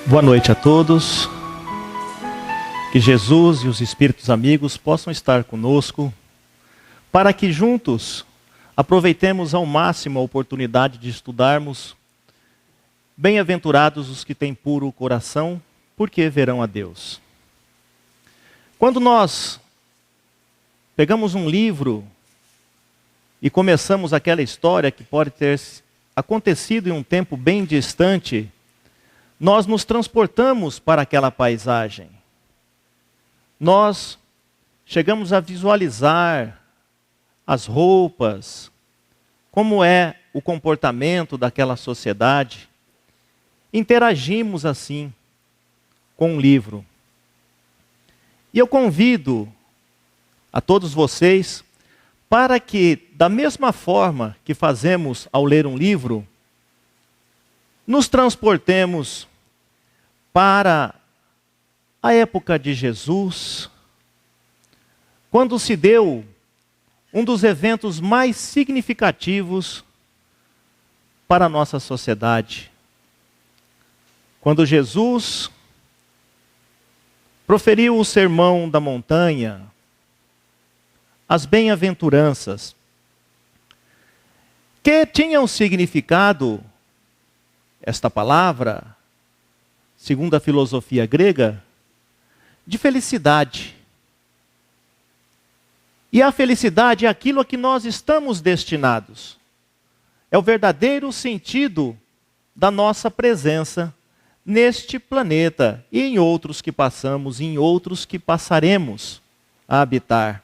Boa noite a todos. Que Jesus e os Espíritos amigos possam estar conosco, para que juntos aproveitemos ao máximo a oportunidade de estudarmos. Bem-aventurados os que têm puro coração, porque verão a Deus. Quando nós pegamos um livro e começamos aquela história que pode ter acontecido em um tempo bem distante, nós nos transportamos para aquela paisagem. Nós chegamos a visualizar as roupas, como é o comportamento daquela sociedade. Interagimos assim com o livro. E eu convido a todos vocês para que, da mesma forma que fazemos ao ler um livro, nos transportemos para a época de Jesus, quando se deu um dos eventos mais significativos para a nossa sociedade. Quando Jesus proferiu o sermão da montanha, as bem-aventuranças, que tinham significado, esta palavra, segundo a filosofia grega, de felicidade. E a felicidade é aquilo a que nós estamos destinados. É o verdadeiro sentido da nossa presença neste planeta e em outros que passamos e em outros que passaremos a habitar.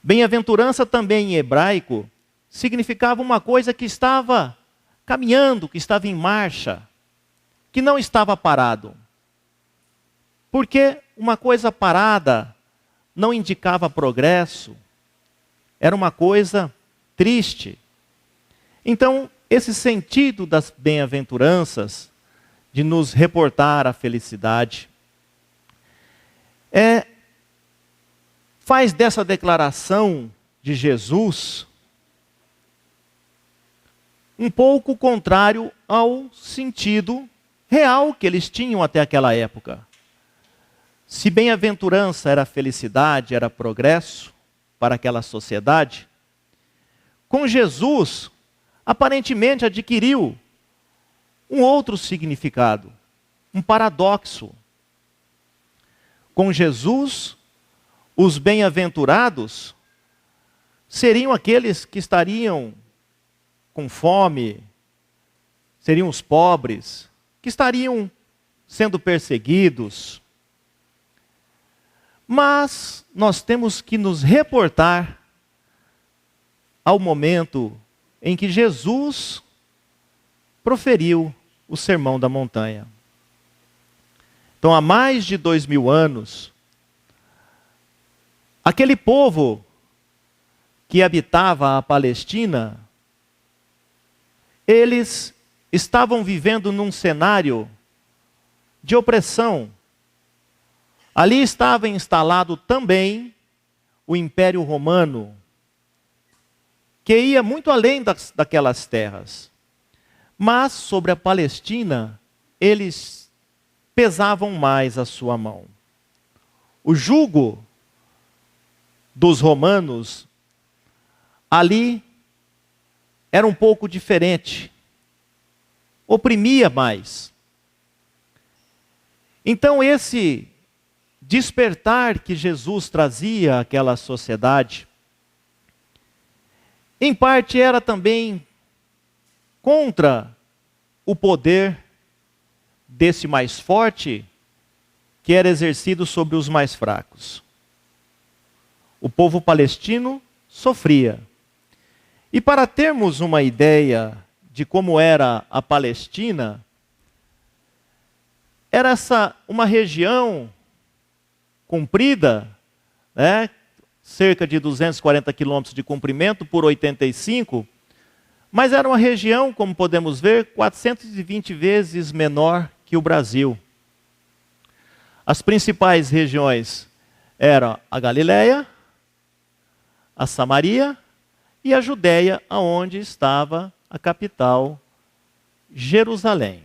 Bem-aventurança também em hebraico significava uma coisa que estava caminhando, que estava em marcha, que não estava parado. Porque uma coisa parada não indicava progresso, era uma coisa triste. Então, esse sentido das bem-aventuranças, de nos reportar a felicidade, faz dessa declaração de Jesus um pouco contrário ao sentido real que eles tinham até aquela época. Se bem-aventurança era felicidade, era progresso para aquela sociedade, com Jesus, aparentemente adquiriu um outro significado, um paradoxo. Com Jesus, os bem-aventurados seriam aqueles que estariam com fome, seriam os pobres, que estariam sendo perseguidos. Mas nós temos que nos reportar ao momento em que Jesus proferiu o Sermão da Montanha. Então, há mais de 2000 anos, aquele povo que habitava a Palestina, eles estavam vivendo num cenário de opressão. Ali estava instalado também o Império Romano, que ia muito além daquelas terras. Mas sobre a Palestina, eles pesavam mais a sua mão. O jugo dos romanos ali era um pouco diferente, oprimia mais. Então esse despertar que Jesus trazia àquela sociedade, em parte era também contra o poder desse mais forte que era exercido sobre os mais fracos. O povo palestino sofria. E para termos uma ideia de como era a Palestina, era uma região comprida, cerca de 240 quilômetros de comprimento por 85, mas era uma região, como podemos ver, 420 vezes menor que o Brasil. As principais regiões eram a Galileia, a Samaria e a Judéia, aonde estava a capital, Jerusalém.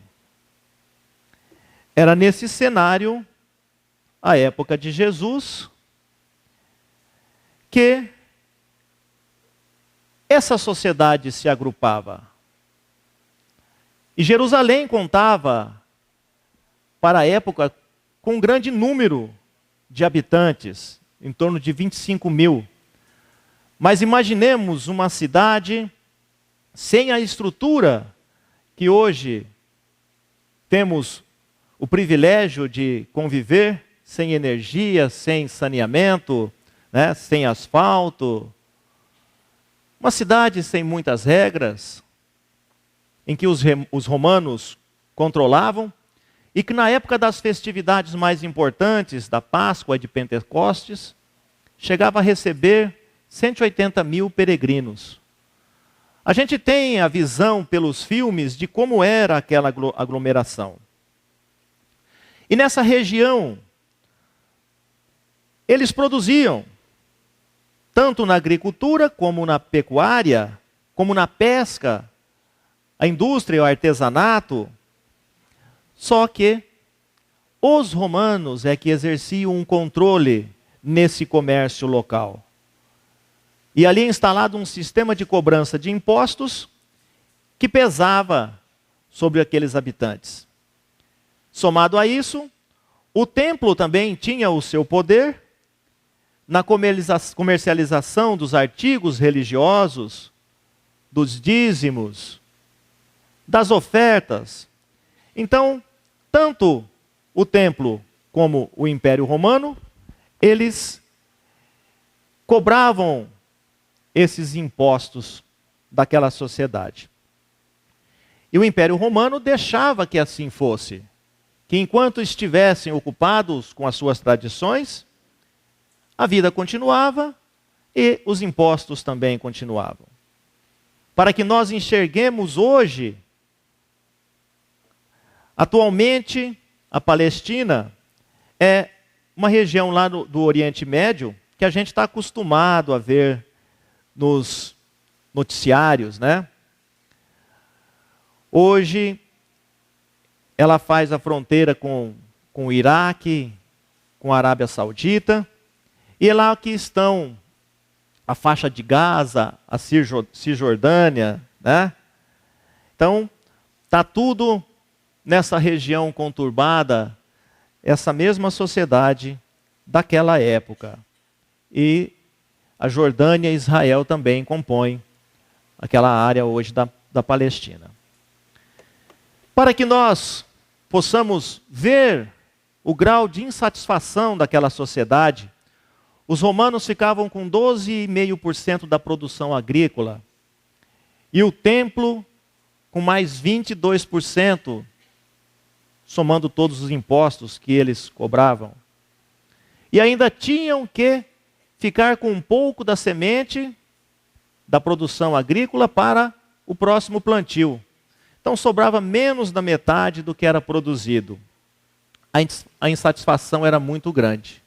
era nesse cenário, a época de Jesus, que essa sociedade se agrupava. E Jerusalém contava, para a época, com um grande número de habitantes, em torno de 25 mil. Mas imaginemos uma cidade sem a estrutura que hoje temos o privilégio de conviver, sem energia, sem saneamento, né, sem asfalto. Uma cidade sem muitas regras, em que os romanos controlavam, e que na época das festividades mais importantes, da Páscoa e de Pentecostes, chegava a receber 180 mil peregrinos. A gente tem a visão pelos filmes de como era aquela aglomeração. E nessa região, eles produziam, tanto na agricultura, como na pecuária, como na pesca, a indústria e o artesanato. Só que os romanos é que exerciam um controle nesse comércio local. E ali é instalado um sistema de cobrança de impostos que pesava sobre aqueles habitantes. Somado a isso, o templo também tinha o seu poder na comercialização dos artigos religiosos, dos dízimos, das ofertas. Então, tanto o templo como o Império Romano, eles cobravam esses impostos daquela sociedade. E o Império Romano deixava que assim fosse, que enquanto estivessem ocupados com as suas tradições, a vida continuava e os impostos também continuavam. Para que nós enxerguemos hoje, atualmente, a Palestina é uma região lá do Oriente Médio que a gente está acostumado a ver nos noticiários, né? Hoje, ela faz a fronteira com o Iraque, com a Arábia Saudita, e é lá que estão a faixa de Gaza, a Cisjordânia, né? Então, está tudo nessa região conturbada, essa mesma sociedade daquela época. E a Jordânia e Israel também compõem aquela área hoje da Palestina. Para que nós possamos ver o grau de insatisfação daquela sociedade, os romanos ficavam com 12,5% da produção agrícola e o templo com mais 22%, somando todos os impostos que eles cobravam. E ainda tinham que ficar com um pouco da semente da produção agrícola para o próximo plantio. Então sobrava menos da metade do que era produzido. A insatisfação era muito grande.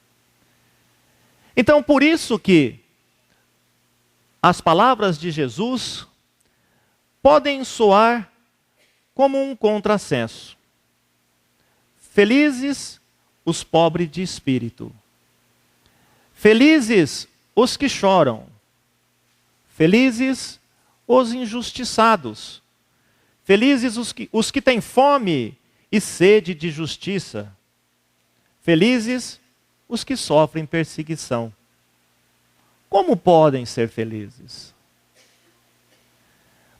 Então por isso que as palavras de Jesus podem soar como um contrassenso. Felizes os pobres de espírito. Felizes os que choram. Felizes os injustiçados. Felizes os que têm fome e sede de justiça. Felizes os que sofrem perseguição. Como podem ser felizes?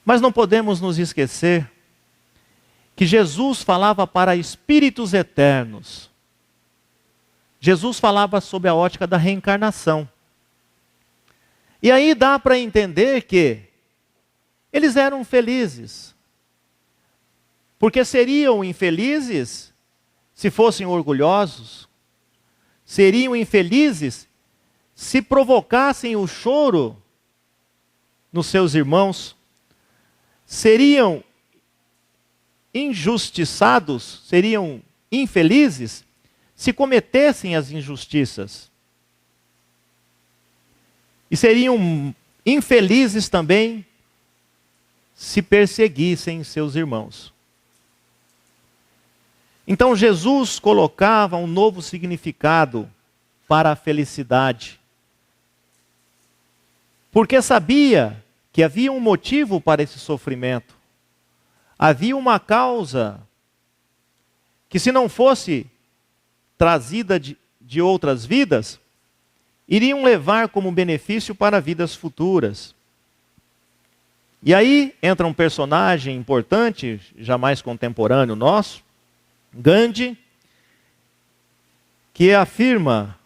Mas não podemos nos esquecer que Jesus falava para espíritos eternos. Jesus falava sobre a ótica da reencarnação. E aí dá para entender que eles eram felizes. Porque seriam infelizes se fossem orgulhosos. Seriam infelizes se provocassem o choro nos seus irmãos. Seriam injustiçados, seriam infelizes se cometessem as injustiças. E seriam infelizes também se perseguissem seus irmãos. Então Jesus colocava um novo significado para a felicidade. Porque sabia que havia um motivo para esse sofrimento. Havia uma causa que, se não fosse trazida de outras vidas, iriam levar como benefício para vidas futuras. E aí entra um personagem importante, jamais contemporâneo nosso, Gandhi, que afirmava,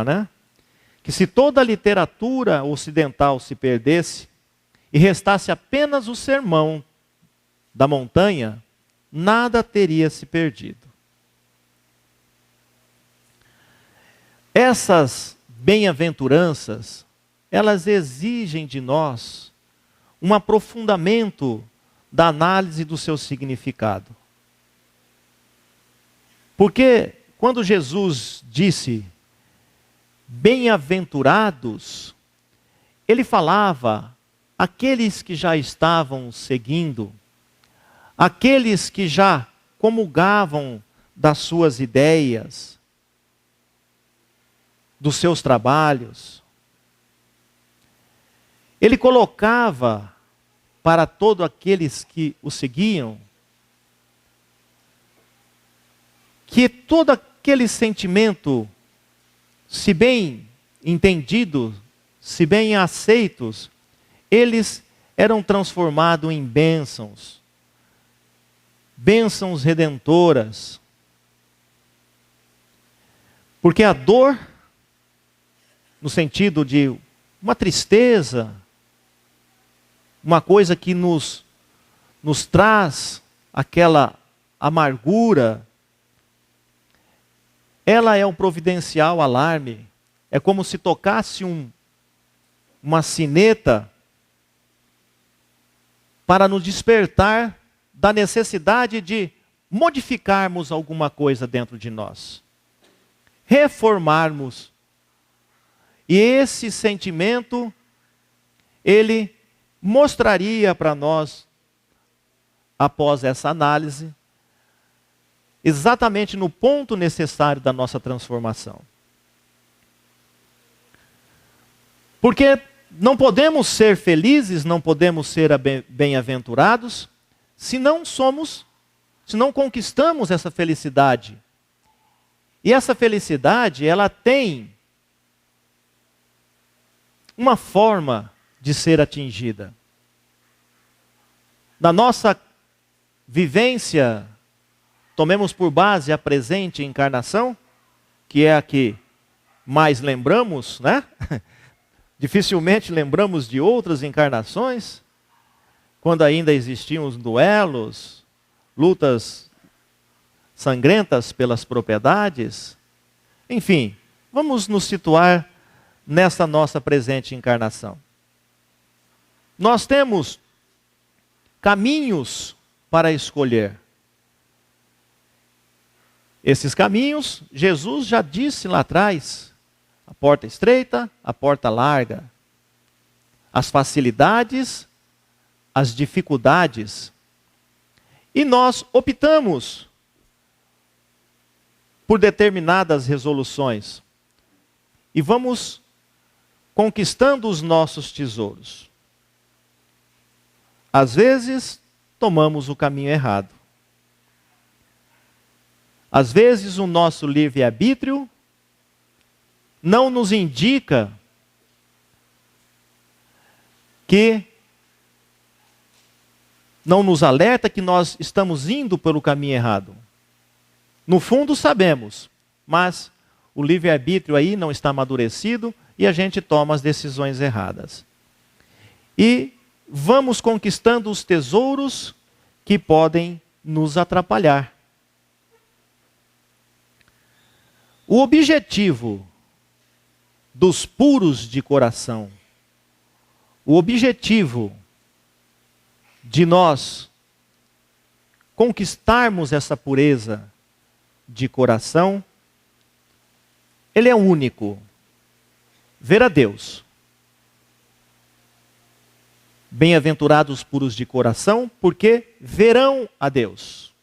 né, que se toda a literatura ocidental se perdesse e restasse apenas o sermão da montanha, nada teria se perdido. Essas bem-aventuranças, elas exigem de nós um aprofundamento da análise do seu significado. Porque quando Jesus disse bem-aventurados, ele falava aqueles que já estavam seguindo, aqueles que já comungavam das suas ideias, dos seus trabalhos. Ele colocava para todos aqueles que o seguiam que todo aquele sentimento, se bem entendido, se bem aceitos, eles eram transformados em bênçãos, bênçãos redentoras. Porque a dor, no sentido de uma tristeza, uma coisa que nos traz aquela amargura, ela é um providencial alarme. É como se tocasse uma sineta para nos despertar da necessidade de modificarmos alguma coisa dentro de nós, reformarmos. E esse sentimento, ele mostraria para nós, após essa análise, exatamente no ponto necessário da nossa transformação. Porque não podemos ser felizes, não podemos ser bem-aventurados, se não conquistamos essa felicidade. E essa felicidade, ela tem uma forma de ser atingida. Na nossa vivência, tomemos por base a presente encarnação, que é a que mais lembramos, né? Dificilmente lembramos de outras encarnações, quando ainda existiam os duelos, lutas sangrentas pelas propriedades. Enfim, vamos nos situar nessa nossa presente encarnação. Nós temos caminhos para escolher. Esses caminhos, Jesus já disse lá atrás: a porta estreita, a porta larga, as facilidades, as dificuldades. E nós optamos por determinadas resoluções e vamos conquistando os nossos tesouros. Às vezes, tomamos o caminho errado. Às vezes, o nosso livre-arbítrio não nos indica não nos alerta que nós estamos indo pelo caminho errado. No fundo sabemos, mas o livre-arbítrio aí não está amadurecido e a gente toma as decisões erradas. E vamos conquistando os tesouros que podem nos atrapalhar. O objetivo dos puros de coração, o objetivo de nós conquistarmos essa pureza de coração, ele é único: ver a Deus. Bem-aventurados os puros de coração, porque verão a Deus.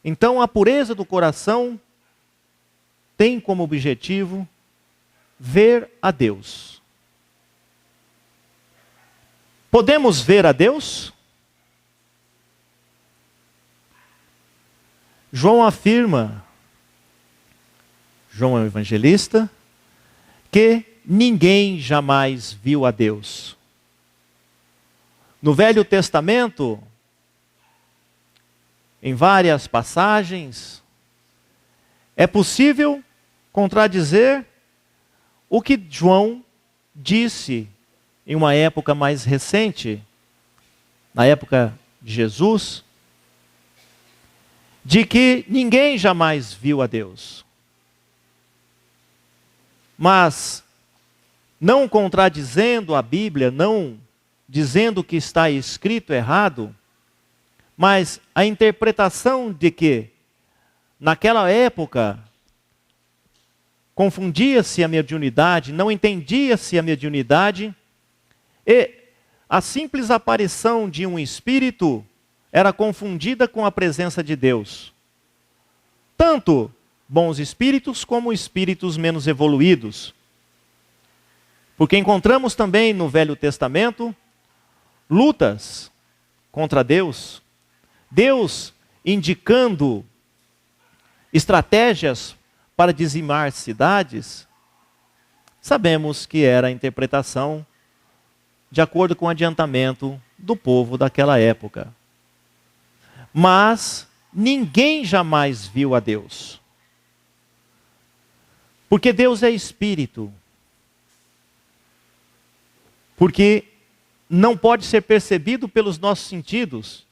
Então, a pureza do coração tem como objetivo ver a Deus. Podemos ver a Deus? João afirma, João é o evangelista, que ninguém jamais viu a Deus. No Velho Testamento, em várias passagens, é possível contradizer o que João disse em uma época mais recente, na época de Jesus, de que ninguém jamais viu a Deus. Mas, não contradizendo a Bíblia, não dizendo que está escrito errado, mas a interpretação de que, naquela época, confundia-se a mediunidade, não entendia-se a mediunidade, e a simples aparição de um espírito era confundida com a presença de Deus. Tanto bons espíritos como espíritos menos evoluídos. Porque encontramos também no Velho Testamento lutas contra Deus. Deus indicando estratégias para dizimar cidades. Sabemos que era a interpretação de acordo com o adiantamento do povo daquela época. Mas ninguém jamais viu a Deus. Porque Deus é espírito. Porque não pode ser percebido pelos nossos sentidos.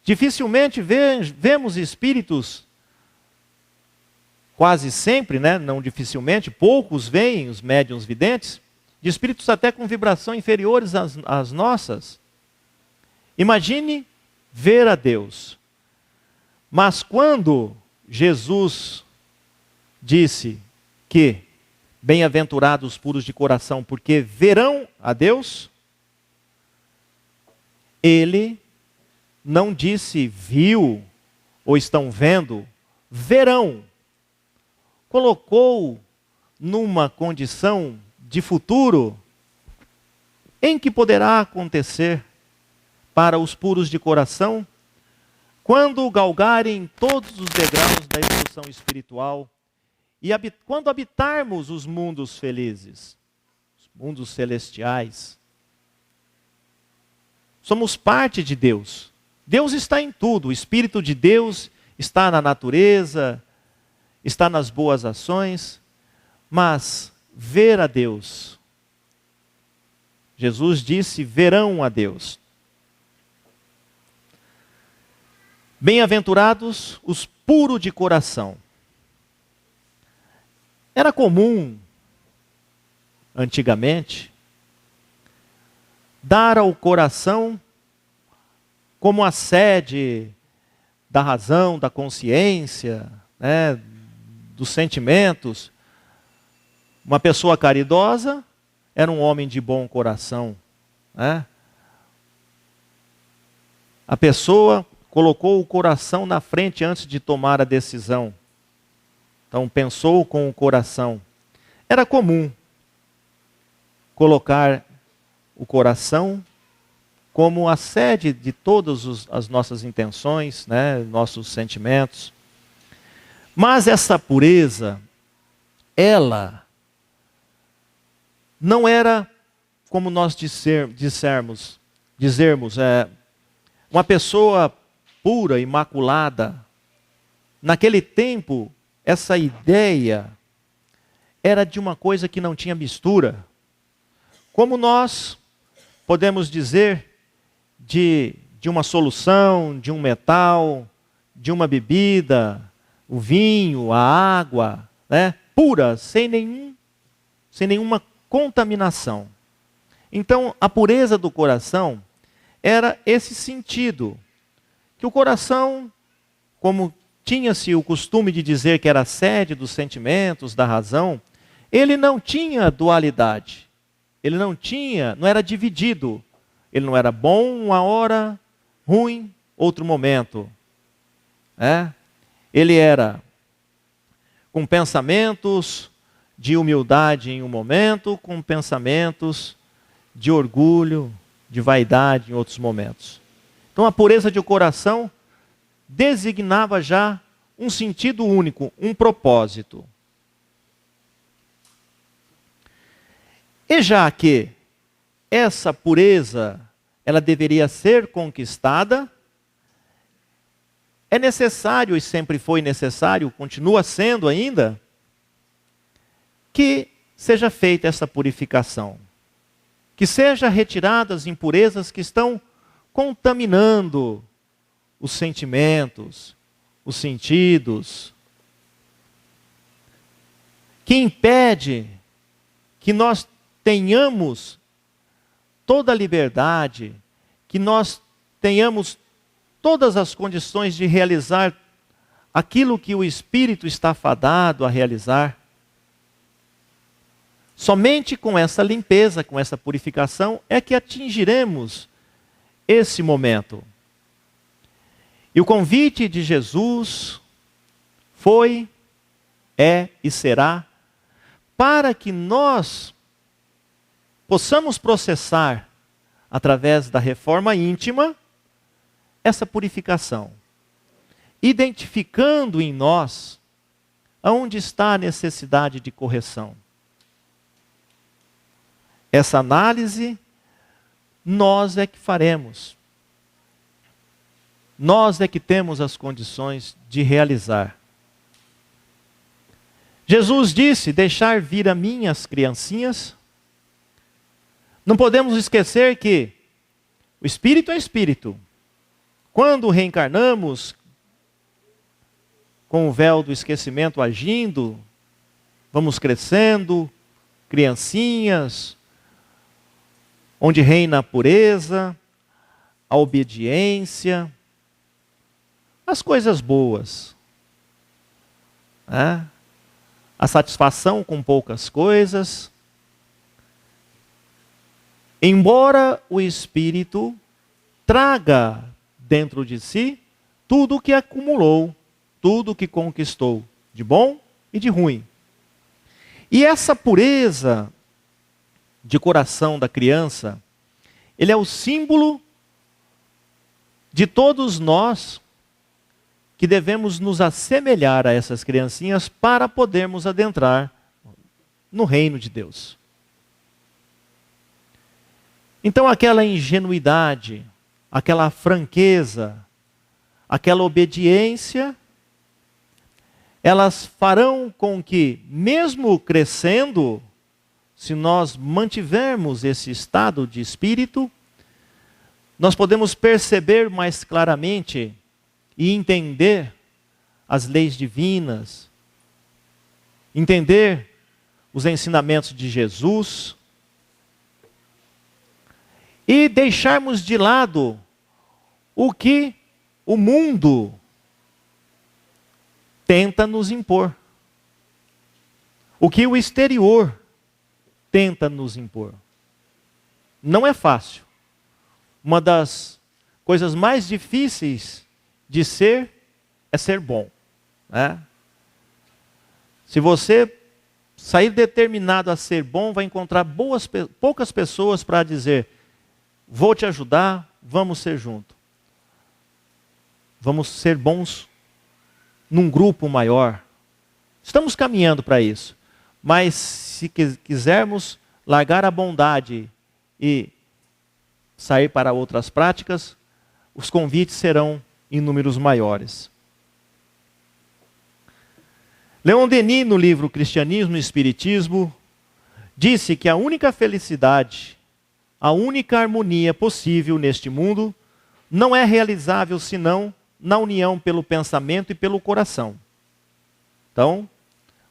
Dificilmente vemos espíritos, quase sempre, né? Não dificilmente, poucos veem os médiuns videntes, de espíritos até com vibração inferiores às nossas. Imagine ver a Deus. Mas quando Jesus disse que bem-aventurados os puros de coração, porque verão a Deus, ele não disse viu ou estão vendo, verão. Colocou numa condição de futuro em que poderá acontecer para os puros de coração quando galgarem todos os degraus da evolução espiritual e quando habitarmos os mundos felizes, os mundos celestiais. Somos parte de Deus. Deus está em tudo. O Espírito de Deus está na natureza, está nas boas ações, mas ver a Deus. Jesus disse, verão a Deus. Bem-aventurados os puros de coração. Era comum, antigamente, dar ao coração como a sede da razão, da consciência, né, dos sentimentos. Uma pessoa caridosa era um homem de bom coração, né? A pessoa colocou o coração na frente antes de tomar a decisão. Então pensou com o coração. Era comum colocar o coração como a sede de todas as nossas intenções, né, nossos sentimentos. Mas essa pureza, ela não era, como nós dizermos, uma pessoa pura, imaculada. Naquele tempo, essa ideia era de uma coisa que não tinha mistura. Como nós podemos dizer de uma solução, de um metal, de uma bebida, o vinho, a água, né, pura, sem nenhuma contaminação. Então, a pureza do coração era esse sentido, que o coração, como tinha-se o costume de dizer que era a sede dos sentimentos, da razão, ele não tinha dualidade. Ele não era dividido. Ele não era bom uma hora, ruim outro momento. Ele era com pensamentos de humildade em um momento, com pensamentos de orgulho, de vaidade em outros momentos. Então a pureza de coração designava já um sentido único, um propósito. E já que essa pureza, ela deveria ser conquistada, é necessário, e sempre foi necessário, continua sendo ainda, que seja feita essa purificação. Que seja retiradas as impurezas que estão contaminando os sentimentos, os sentidos, que impede que nós tenhamos toda a liberdade, que nós tenhamos todas as condições de realizar aquilo que o Espírito está fadado a realizar. Somente com essa limpeza, com essa purificação, é que atingiremos esse momento. E o convite de Jesus foi, é e será para que nós possamos processar, através da reforma íntima, essa purificação, identificando em nós aonde está a necessidade de correção. Essa análise, nós é que faremos. Nós é que temos as condições de realizar. Jesus disse, deixar vir a mim as criancinhas. Não podemos esquecer que o Espírito é Espírito. Quando reencarnamos, com o véu do esquecimento agindo, vamos crescendo, criancinhas, onde reina a pureza, a obediência, as coisas boas, a satisfação com poucas coisas. Embora o Espírito traga dentro de si tudo o que acumulou, tudo o que conquistou, de bom e de ruim. E essa pureza de coração da criança, ele é o símbolo de todos nós que devemos nos assemelhar a essas criancinhas para podermos adentrar no reino de Deus. Então aquela ingenuidade, aquela franqueza, aquela obediência, elas farão com que, mesmo crescendo, se nós mantivermos esse estado de espírito, nós podemos perceber mais claramente e entender as leis divinas, entender os ensinamentos de Jesus e deixarmos de lado o que o mundo tenta nos impor, o que o exterior tenta nos impor. Não é fácil. Uma das coisas mais difíceis de ser é ser bom. Se você sair determinado a ser bom, vai encontrar poucas pessoas para dizer, vou te ajudar, vamos ser juntos. Vamos ser bons num grupo maior. Estamos caminhando para isso. Mas se quisermos largar a bondade e sair para outras práticas, os convites serão em números maiores. Leon Denis, no livro Cristianismo e Espiritismo, disse que a única felicidade, a única harmonia possível neste mundo, não é realizável senão na união pelo pensamento e pelo coração. Então,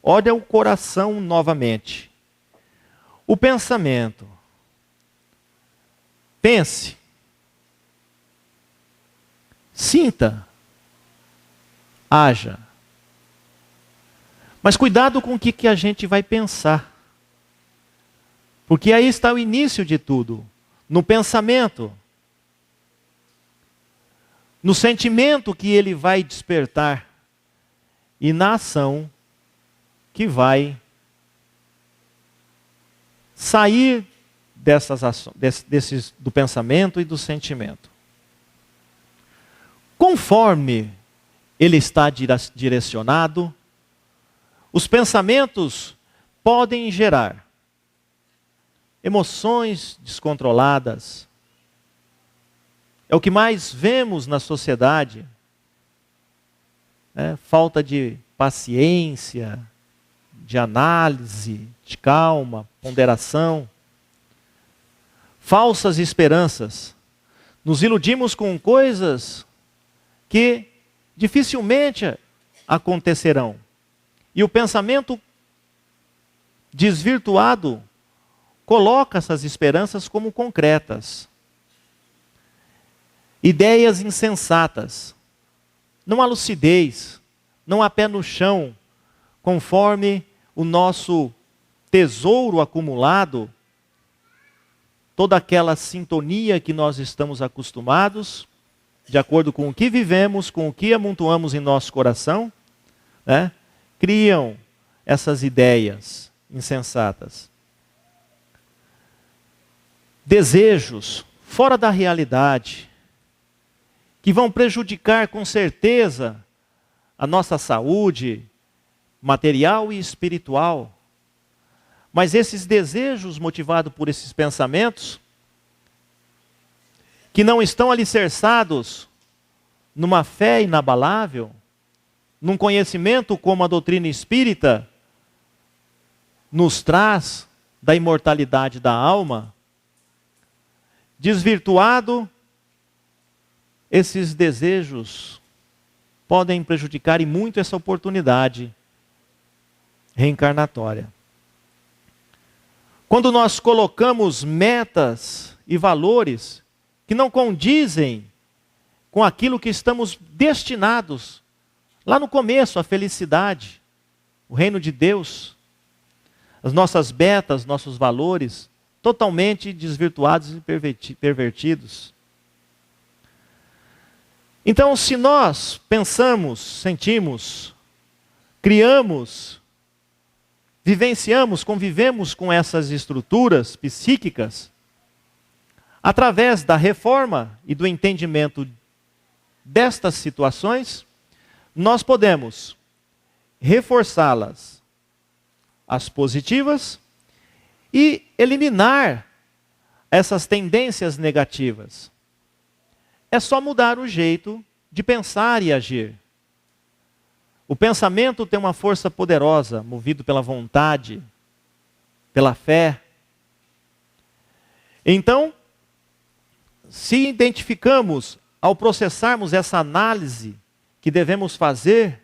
olha o coração novamente. O pensamento. Pense. Sinta. Haja. Mas cuidado com o que a gente vai pensar. Porque aí está o início de tudo. No pensamento. no sentimento que ele vai despertar e na ação que vai sair do pensamento e do sentimento. Conforme ele está direcionado, os pensamentos podem gerar emoções descontroladas. É o que mais vemos na sociedade. Falta de paciência, de análise, de calma, ponderação. Falsas esperanças. Nos iludimos com coisas que dificilmente acontecerão. E o pensamento desvirtuado coloca essas esperanças como concretas. Ideias insensatas. Não há lucidez, não há pé no chão, conforme o nosso tesouro acumulado, toda aquela sintonia que nós estamos acostumados, de acordo com o que vivemos, com o que amontoamos em nosso coração, criam essas ideias insensatas. Desejos fora da realidade, que vão prejudicar com certeza a nossa saúde material e espiritual. Mas esses desejos motivados por esses pensamentos, que não estão alicerçados numa fé inabalável, num conhecimento como a doutrina espírita nos traz da imortalidade da alma, desvirtuado, esses desejos podem prejudicar e muito essa oportunidade reencarnatória. Quando nós colocamos metas e valores que não condizem com aquilo que estamos destinados, lá no começo, a felicidade, o reino de Deus, as nossas metas, nossos valores, totalmente desvirtuados e pervertidos. Então, se nós pensamos, sentimos, criamos, vivenciamos, convivemos com essas estruturas psíquicas, através da reforma e do entendimento destas situações, nós podemos reforçá-las, as positivas, e eliminar essas tendências negativas. É só mudar o jeito de pensar e agir. O pensamento tem uma força poderosa, movido pela vontade, pela fé. Então, se identificamos, ao processarmos essa análise que devemos fazer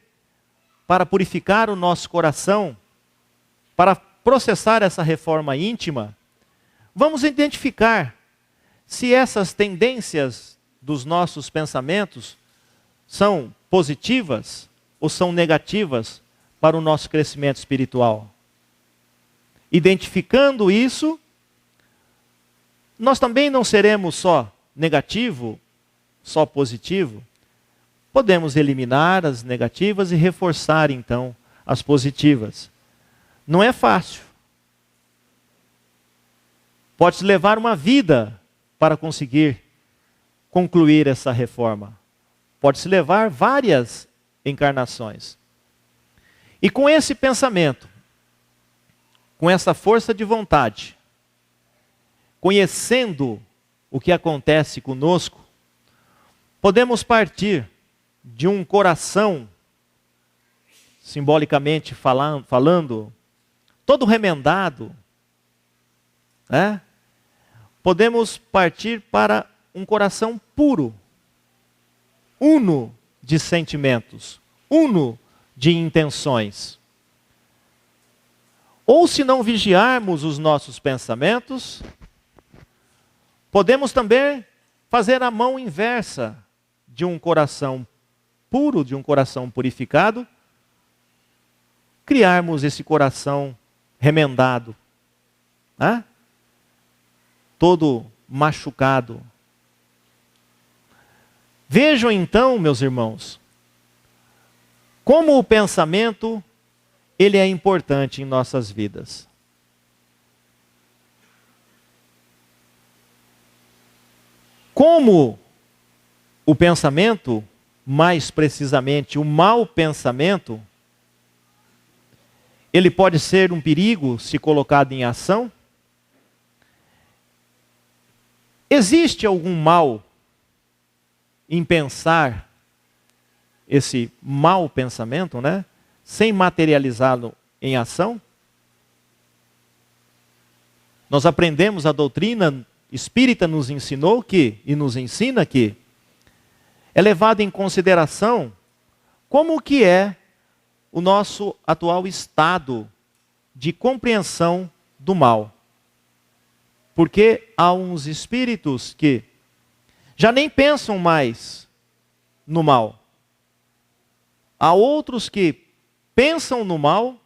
para purificar o nosso coração, para processar essa reforma íntima, vamos identificar se essas tendências dos nossos pensamentos são positivas ou são negativas para o nosso crescimento espiritual. Identificando isso, nós também não seremos só negativo, só positivo. Podemos eliminar as negativas e reforçar então as positivas. Não é fácil. Pode levar uma vida para conseguir concluir essa reforma. Pode-se levar várias encarnações. E com esse pensamento, com essa força de vontade, conhecendo o que acontece conosco, podemos partir de um coração, simbolicamente falando, todo remendado, podemos partir para um coração puro, uno de sentimentos, uno de intenções. Ou se não vigiarmos os nossos pensamentos, podemos também fazer a mão inversa de um coração puro, de um coração purificado, criarmos esse coração remendado, todo machucado. Vejam então, meus irmãos, como o pensamento, ele é importante em nossas vidas. Como o pensamento, mais precisamente o mau pensamento, ele pode ser um perigo se colocado em ação? Existe algum mal em pensar esse mau pensamento, né? Sem materializá-lo em ação? Nós aprendemos, a doutrina espírita nos ensinou que, e nos ensina que, é levado em consideração como que é o nosso atual estado de compreensão do mal. Porque há uns espíritos que já nem pensam mais no mal. Há outros que pensam no mal,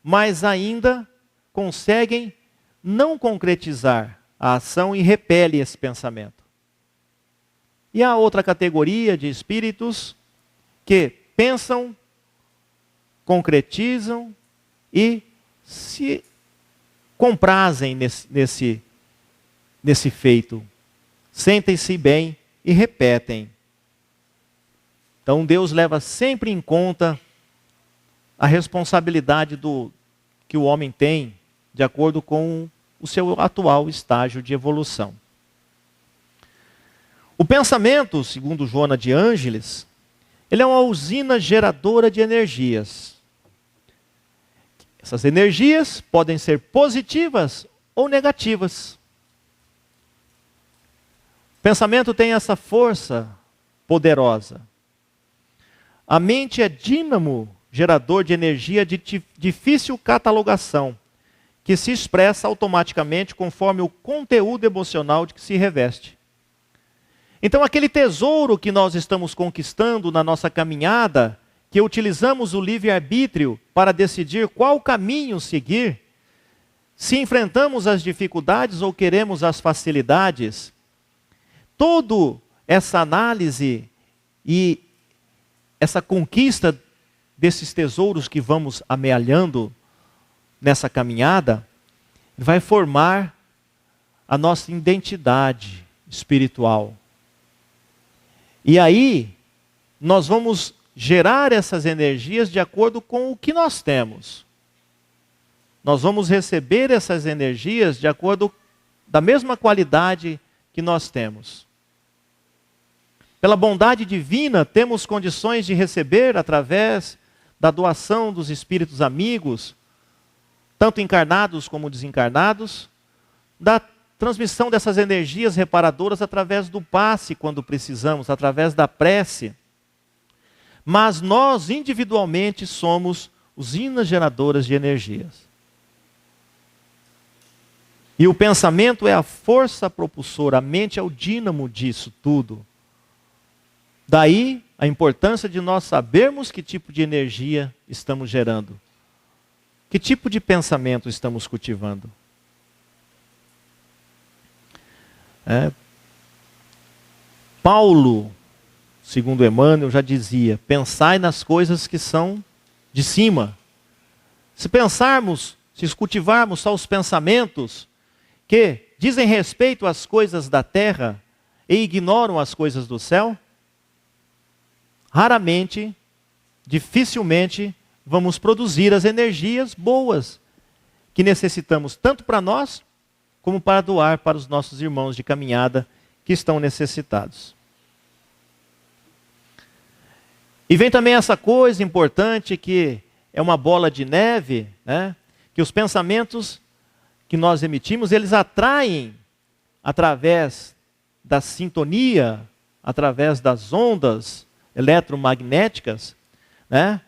mas ainda conseguem não concretizar a ação e repele esse pensamento. E há outra categoria de espíritos que pensam, concretizam e se comprazem nesse feito. Sentem-se bem e repetem. Então Deus leva sempre em conta a responsabilidade que o homem tem, de acordo com o seu atual estágio de evolução. O pensamento, segundo Joana de Ângeles, ele é uma usina geradora de energias. Essas energias podem ser positivas ou negativas. O pensamento tem essa força poderosa. A mente é dínamo gerador de energia de difícil catalogação, que se expressa automaticamente conforme o conteúdo emocional de que se reveste. Então, aquele tesouro que nós estamos conquistando na nossa caminhada, que utilizamos o livre-arbítrio para decidir qual caminho seguir, se enfrentamos as dificuldades ou queremos as facilidades, toda essa análise e essa conquista desses tesouros que vamos amealhando nessa caminhada, vai formar a nossa identidade espiritual. E aí, nós vamos gerar essas energias de acordo com o que nós temos. Nós vamos receber essas energias de acordo da mesma qualidade que nós temos. Pela bondade divina, temos condições de receber através da doação dos espíritos amigos, tanto encarnados como desencarnados, da transmissão dessas energias reparadoras através do passe quando precisamos, através da prece. Mas nós individualmente somos usinas geradoras de energias. E o pensamento é a força propulsora, a mente é o dínamo disso tudo. Daí a importância de nós sabermos que tipo de energia estamos gerando. Que tipo de pensamento estamos cultivando. Paulo, segundo Emmanuel, já dizia: pensai nas coisas que são de cima. Se pensarmos, se cultivarmos só os pensamentos que dizem respeito às coisas da terra e ignoram as coisas do céu, raramente, dificilmente, vamos produzir as energias boas que necessitamos tanto para nós, como para doar para os nossos irmãos de caminhada que estão necessitados. E vem também essa coisa importante que é uma bola de neve, né? Que os pensamentos que nós emitimos, eles atraem através da sintonia, através das ondas eletromagnéticas, né?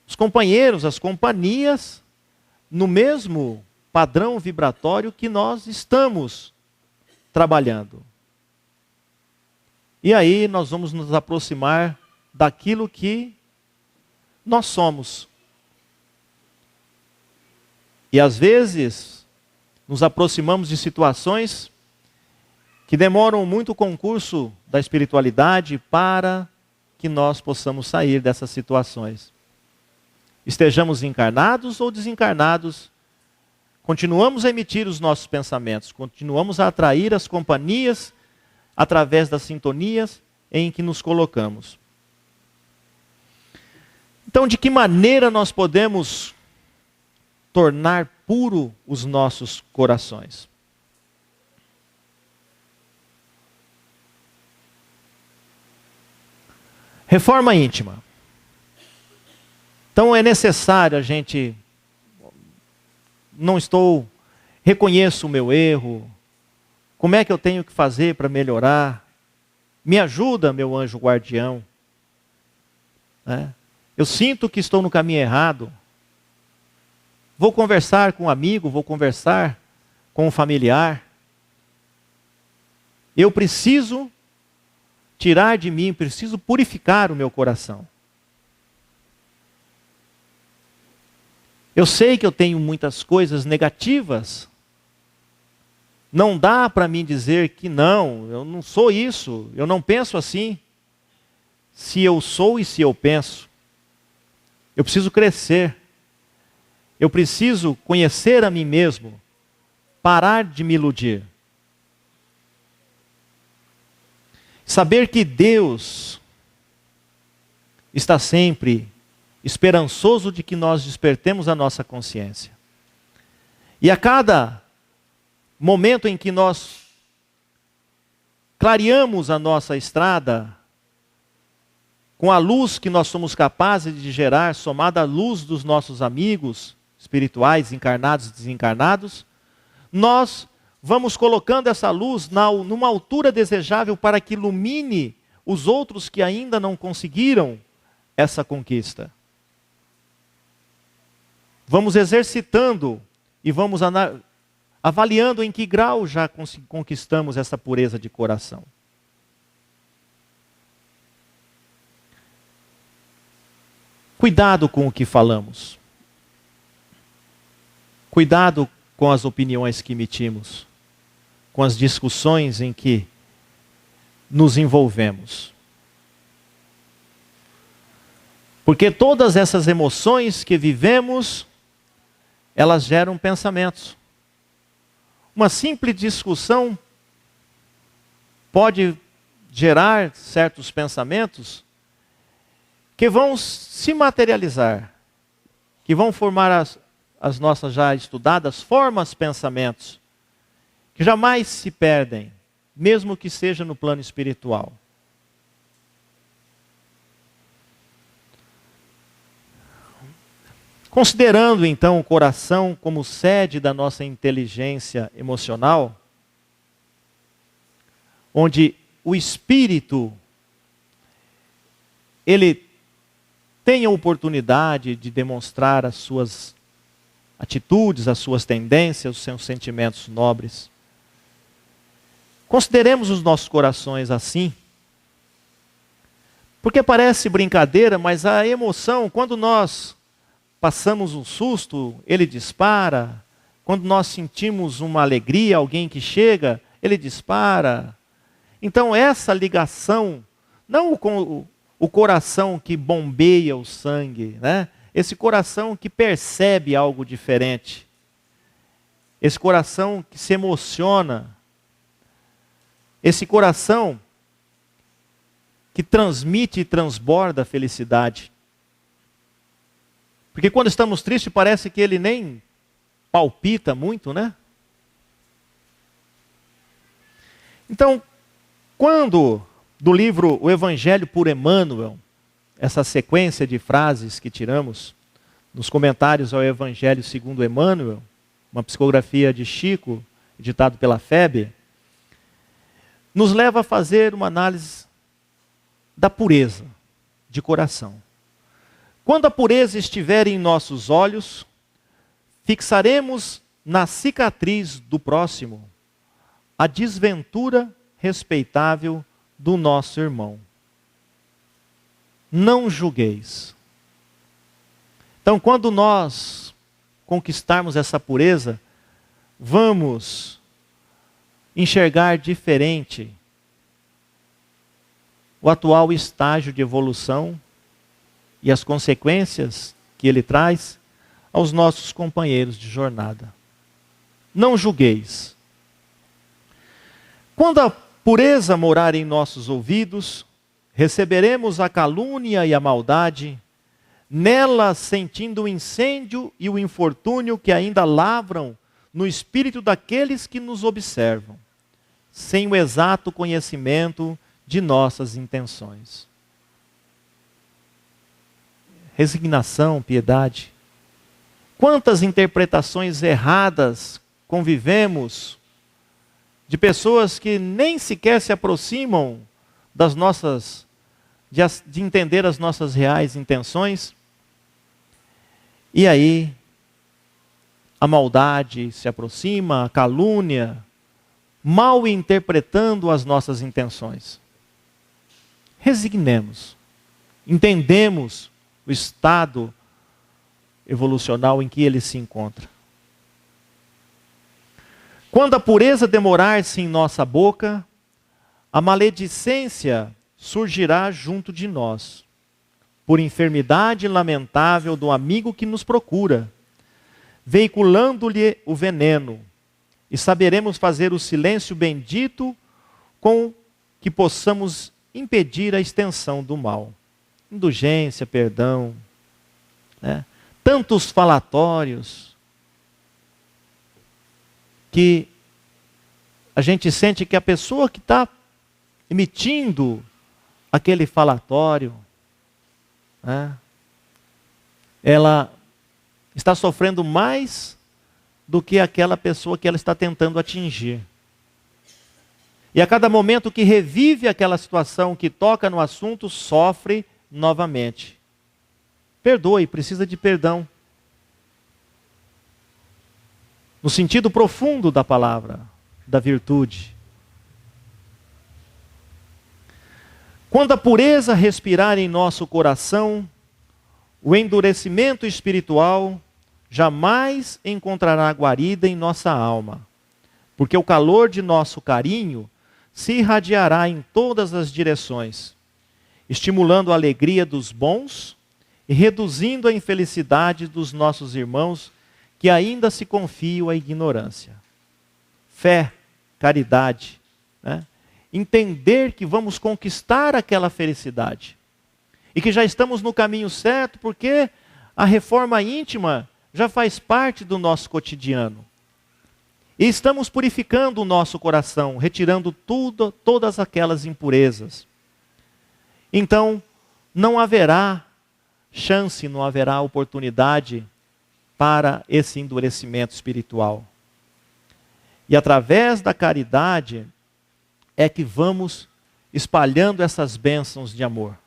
Os companheiros, as companhias, no mesmo padrão vibratório que nós estamos trabalhando. E aí nós vamos nos aproximar daquilo que nós somos. E às vezes nos aproximamos de situações que demoram muito o concurso da espiritualidade para que nós possamos sair dessas situações. Estejamos encarnados ou desencarnados, continuamos a emitir os nossos pensamentos, continuamos a atrair as companhias através das sintonias em que nos colocamos. Então, de que maneira nós podemos tornar puro os nossos corações? Reforma íntima. Então é necessário a gente, reconheço o meu erro, como é que eu tenho que fazer para melhorar? Me ajuda, meu anjo guardião. Eu sinto que estou no caminho errado. Vou conversar com um amigo, vou conversar com um familiar. Eu preciso tirar de mim, preciso purificar o meu coração. Eu sei que eu tenho muitas coisas negativas. Não dá para mim dizer que não, eu não sou isso, eu não penso assim. Se eu sou e se eu penso, eu preciso crescer. Eu preciso conhecer a mim mesmo, parar de me iludir. Saber que Deus está sempre esperançoso de que nós despertemos a nossa consciência. E a cada momento em que nós clareamos a nossa estrada, com a luz que nós somos capazes de gerar, somada à luz dos nossos amigos espirituais, encarnados e desencarnados, nós vamos colocando essa luz numa altura desejável para que ilumine os outros que ainda não conseguiram essa conquista. Vamos exercitando e vamos avaliando em que grau já conquistamos essa pureza de coração. Cuidado com o que falamos. Cuidado com as opiniões que emitimos, com as discussões em que nos envolvemos. Porque todas essas emoções que vivemos, elas geram pensamentos. Uma simples discussão pode gerar certos pensamentos que vão se materializar, que vão formar as nossas já estudadas formas, pensamentos, que jamais se perdem, mesmo que seja no plano espiritual. Considerando então o coração como sede da nossa inteligência emocional, onde o espírito, ele tem a oportunidade de demonstrar as suas atitudes, as suas tendências, os seus sentimentos nobres. Consideremos os nossos corações assim, porque parece brincadeira, mas a emoção, quando nós passamos um susto, ele dispara. Quando nós sentimos uma alegria, alguém que chega, ele dispara. Então essa ligação, não com o coração que bombeia o sangue, né? Esse coração que percebe algo diferente. Esse coração que se emociona. Esse coração que transmite e transborda a felicidade. Porque quando estamos tristes parece que ele nem palpita muito, né? Então, quando do livro O Evangelho por Emmanuel, essa sequência de frases que tiramos nos comentários ao Evangelho segundo Emmanuel, uma psicografia de Chico, editado pela FEB, nos leva a fazer uma análise da pureza de coração. Quando a pureza estiver em nossos olhos, fixaremos na cicatriz do próximo a desventura respeitável do nosso irmão. Não julgueis. Então, quando nós conquistarmos essa pureza, vamos enxergar diferente o atual estágio de evolução e as consequências que ele traz aos nossos companheiros de jornada. Não julgueis. Quando a pureza morar em nossos ouvidos, receberemos a calúnia e a maldade, nela sentindo o incêndio e o infortúnio que ainda lavram no espírito daqueles que nos observam, sem o exato conhecimento de nossas intenções. Resignação, piedade. Quantas interpretações erradas convivemos de pessoas que nem sequer se aproximam das nossas, de entender as nossas reais intenções. E aí, a maldade se aproxima, a calúnia, mal interpretando as nossas intenções. Resignemos, entendemos o estado evolucional em que ele se encontra. Quando a pureza demorar-se em nossa boca, a maledicência surgirá junto de nós, por enfermidade lamentável do amigo que nos procura, veiculando-lhe o veneno, e saberemos fazer o silêncio bendito com que possamos impedir a extensão do mal. Indulgência, perdão, né? Tantos falatórios que a gente sente que a pessoa que está emitindo aquele falatório, né, ela está sofrendo mais do que aquela pessoa que ela está tentando atingir. E a cada momento que revive aquela situação, que toca no assunto, sofre novamente. Perdoe, precisa de perdão. No sentido profundo da palavra, da virtude. Quando a pureza respirar em nosso coração, o endurecimento espiritual jamais encontrará guarida em nossa alma, porque o calor de nosso carinho se irradiará em todas as direções, estimulando a alegria dos bons e reduzindo a infelicidade dos nossos irmãos que ainda se confiam à ignorância. Fé, caridade, né? Entender que vamos conquistar aquela felicidade e que já estamos no caminho certo, porque a reforma íntima já faz parte do nosso cotidiano. E estamos purificando o nosso coração, retirando todas aquelas impurezas. Então, não haverá chance, não haverá oportunidade para esse endurecimento espiritual. E através da caridade é que vamos espalhando essas bênçãos de amor.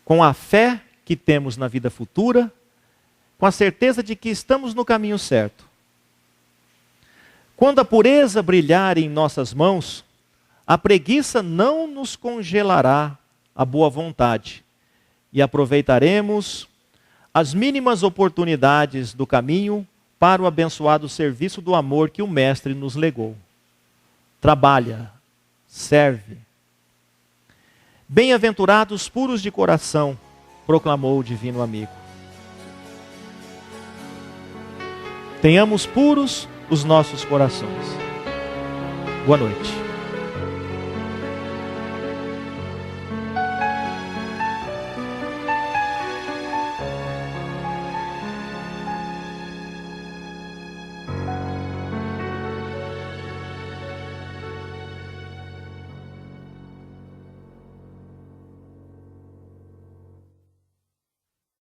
Com a fé que temos na vida futura, com a certeza de que estamos no caminho certo. Quando a pureza brilhar em nossas mãos, a preguiça não nos congelará a boa vontade e aproveitaremos as mínimas oportunidades do caminho para o abençoado serviço do amor que o Mestre nos legou. Trabalha, serve. Bem-aventurados puros de coração, proclamou o divino amigo. Tenhamos puros os nossos corações. Boa noite.